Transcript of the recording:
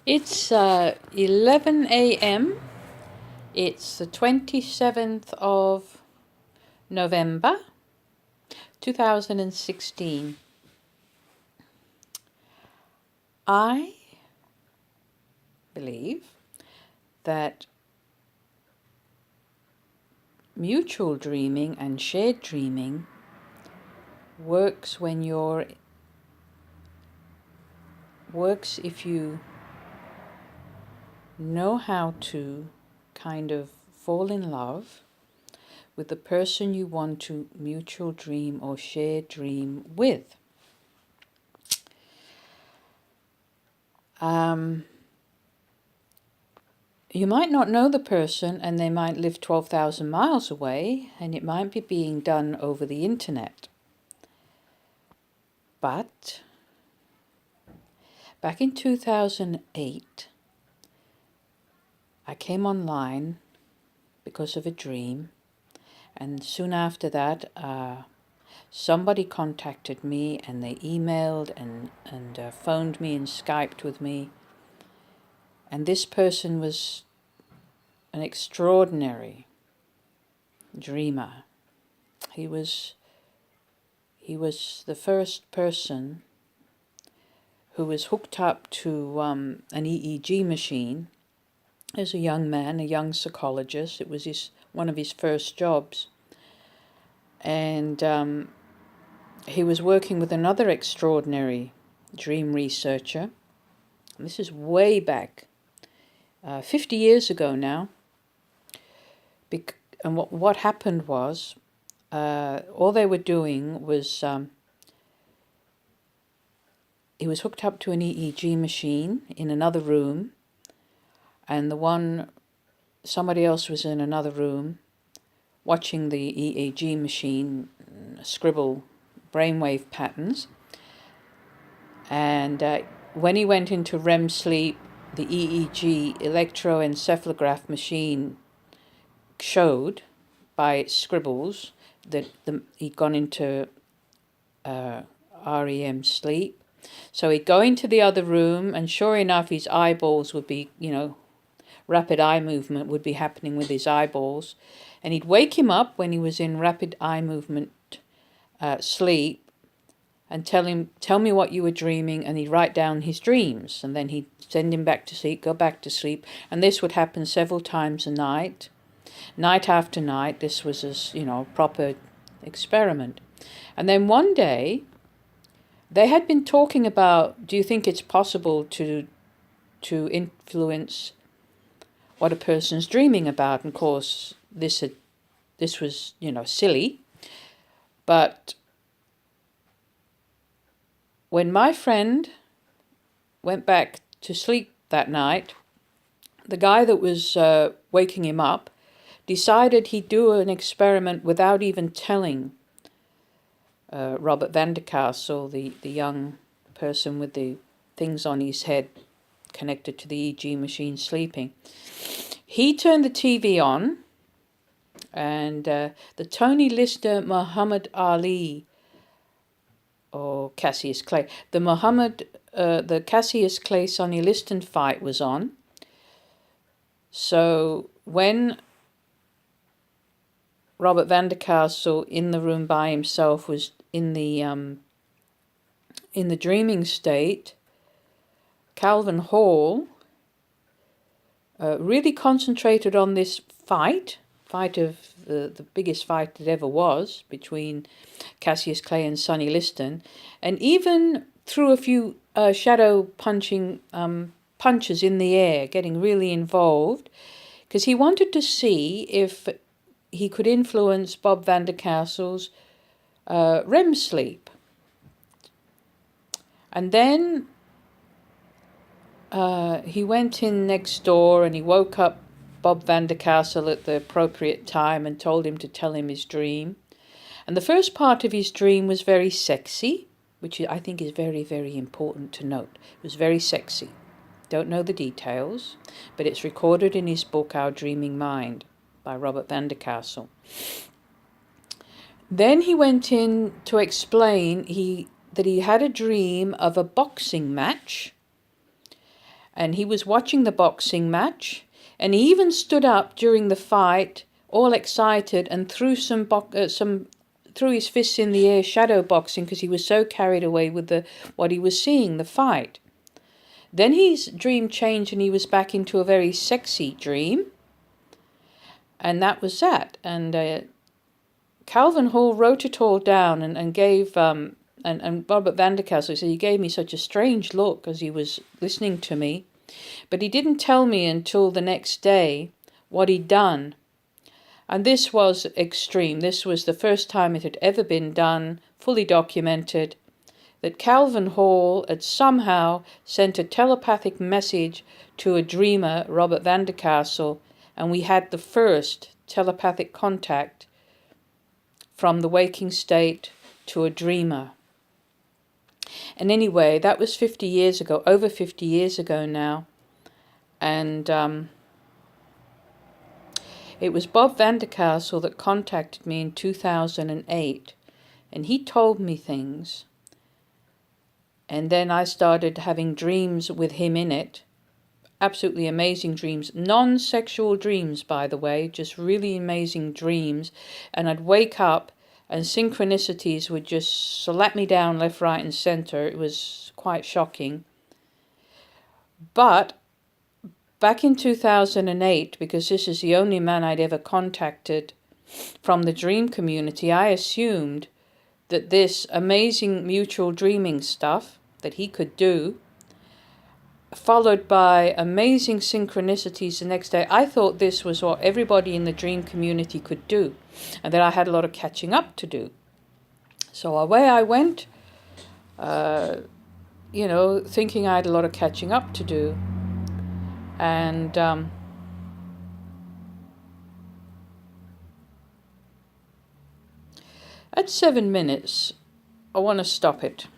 It's 11 a.m. It's the 27th of November 2016. I believe that mutual dreaming and shared dreaming works if you know how to kind of fall in love with the person you want to mutual dream or share dream with. You might not know the person and they might live 12,000 miles away, and it might be being done over the internet. But back in 2008, I came online because of a dream, and soon after that, somebody contacted me and they emailed and phoned me and Skyped with me. And this person was an extraordinary dreamer. He was the first person who was hooked up to an EEG machine as a young man, a young psychologist. It was one of his first jobs. And he was working with another extraordinary dream researcher. And this is way back, 50 years ago now. And what happened was, all they were doing was, he was hooked up to an EEG machine in another room, and somebody else was in another room watching the EEG machine scribble brainwave patterns. And when he went into REM sleep, the EEG electroencephalograph machine showed by its scribbles that he'd gone into REM sleep. So he'd go into the other room, and sure enough, his eyeballs would be, rapid eye movement would be happening with his eyeballs. And he'd wake him up when he was in rapid eye movement sleep and tell me what you were dreaming, and he'd write down his dreams, and then he'd send him back to sleep, go back to sleep. And this would happen several times a night after night. This was a proper experiment. And then one day, they had been talking about, do you think it's possible to influence what a person's dreaming about? And of course, this was, silly. But when my friend went back to sleep that night, the guy that was waking him up decided he'd do an experiment without even telling Robert Vandercastle, the young person with the things on his head connected to the EEG machine sleeping. He turned the TV on, and the Tony Lister Muhammad Ali, or Cassius Clay, the Cassius Clay Sonny Liston fight was on. So when Robert Vandercastle, in the room by himself, was in the dreaming state, Calvin Hall really concentrated on this fight of the biggest fight that ever was between Cassius Clay and Sonny Liston, and even threw a few shadow punches in the air, getting really involved, because he wanted to see if he could influence Bob Vandercastle's REM sleep. And then he went in next door and he woke up Bob Vandercastle at the appropriate time and told him to tell him his dream. And the first part of his dream was very sexy, which I think is very, very important to note. It was very sexy. Don't know the details, but it's recorded in his book, Our Dreaming Mind, by Robert Vandercastle. Then he went in to explain that he had a dream of a boxing match, and he was watching the boxing match, and he even stood up during the fight, all excited, and threw threw his fists in the air, shadow boxing, because he was so carried away with what he was seeing, the fight. Then his dream changed, and he was back into a very sexy dream, and that was that. And Calvin Hall wrote it all down and gave and Robert Vandercastle said he gave me such a strange look as he was listening to me, but he didn't tell me until the next day what he'd done. And this was extreme. This was the first time it had ever been done, fully documented, that Calvin Hall had somehow sent a telepathic message to a dreamer, Robert Vandercastle, and we had the first telepathic contact from the waking state to a dreamer. And anyway, that was 50 years ago, over 50 years ago now. And it was Bob Vandercastle that contacted me in 2008. And he told me things. And then I started having dreams with him in it. Absolutely amazing dreams. Non-sexual dreams, by the way. Just really amazing dreams. And I'd wake up and synchronicities would just slap me down left, right, and center. It was quite shocking. But back in 2008, because this is the only man I'd ever contacted from the dream community, I assumed that this amazing mutual dreaming stuff that he could do, followed by amazing synchronicities the next day, I thought this was what everybody in the dream community could do, and that I had a lot of catching up to do. So away I went, thinking I had a lot of catching up to do. And at 7 minutes, I want to stop it.